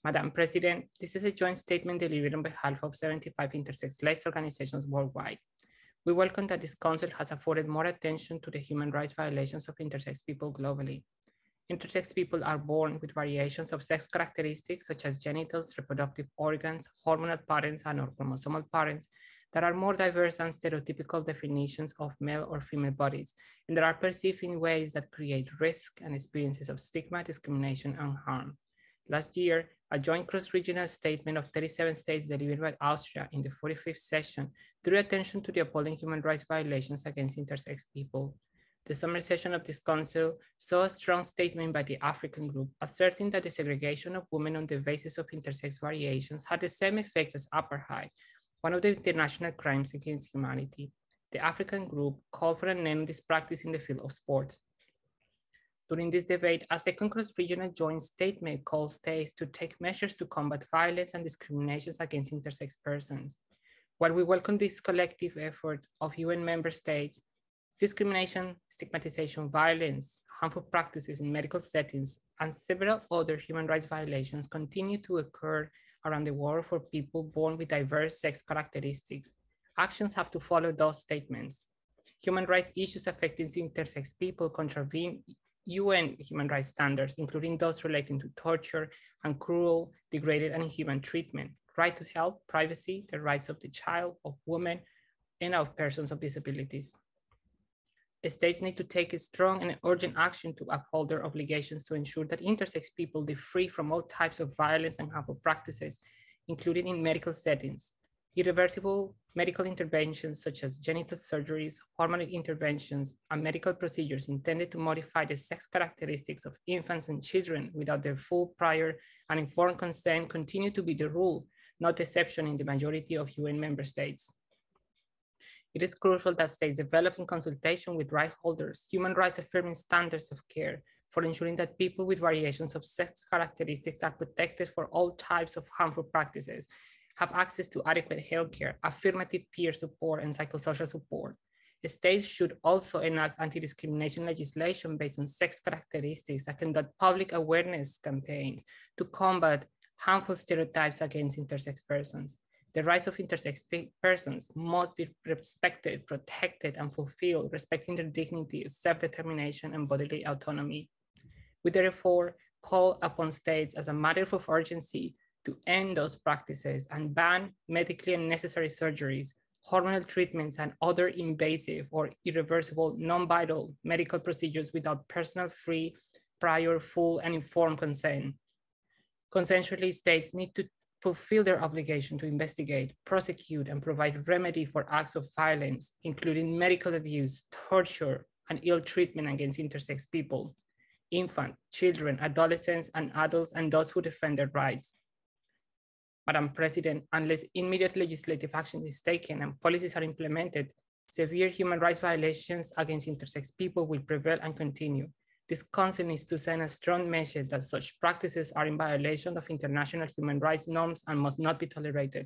Madam President, this is a joint statement delivered on behalf of 75 intersex rights organizations worldwide. We welcome that this Council has afforded more attention to the human rights violations of intersex people globally. Intersex people are born with variations of sex characteristics such as genitals, reproductive organs, hormonal parents, and or chromosomal parents that are more diverse than stereotypical definitions of male or female bodies, and that are perceived in ways that create risk and experiences of stigma, discrimination, and harm. Last year, a joint cross-regional statement of 37 states delivered by Austria in the 45th session drew attention to the appalling human rights violations against intersex people. The summer session of this council saw a strong statement by the African group asserting that the segregation of women on the basis of intersex variations had the same effect as apartheid, one of the international crimes against humanity. The African group called for an end to this practice in the field of sports. During this debate, a second cross-regional joint statement called states to take measures to combat violence and discriminations against intersex persons. While we welcome this collective effort of UN member states, discrimination, stigmatization, violence, harmful practices in medical settings, and several other human rights violations continue to occur around the world for people born with diverse sex characteristics. Actions have to follow those statements. Human rights issues affecting intersex people contravene UN human rights standards, including those relating to torture and cruel, degraded, and inhuman treatment, right to health, privacy, the rights of the child, of women, and of persons with disabilities. States need to take a strong and urgent action to uphold their obligations to ensure that intersex people live free from all types of violence and harmful practices, including in medical settings. Irreversible medical interventions such as genital surgeries, hormonal interventions, and medical procedures intended to modify the sex characteristics of infants and children without their full, prior, and informed consent continue to be the rule, not the exception in the majority of UN member states. It is crucial that states develop in consultation with right holders, human rights affirming standards of care for ensuring that people with variations of sex characteristics are protected for all types of harmful practices, have access to adequate healthcare, affirmative peer support, and psychosocial support. States should also enact anti-discrimination legislation based on sex characteristics and conduct public awareness campaigns to combat harmful stereotypes against intersex persons. The rights of intersex persons must be respected, protected, and fulfilled, respecting their dignity, self-determination, and bodily autonomy. We therefore call upon states as a matter of urgency to end those practices and ban medically unnecessary surgeries, hormonal treatments, and other invasive or irreversible non-vital medical procedures without personal, free, prior, full, and informed consent. Consensually, states need to fulfill their obligation to investigate, prosecute, and provide remedy for acts of violence, including medical abuse, torture, and ill treatment against intersex people, infants, children, adolescents, and adults, and those who defend their rights. Madam President, unless immediate legislative action is taken and policies are implemented, severe human rights violations against intersex people will prevail and continue. This Council needs to send a strong message that such practices are in violation of international human rights norms and must not be tolerated.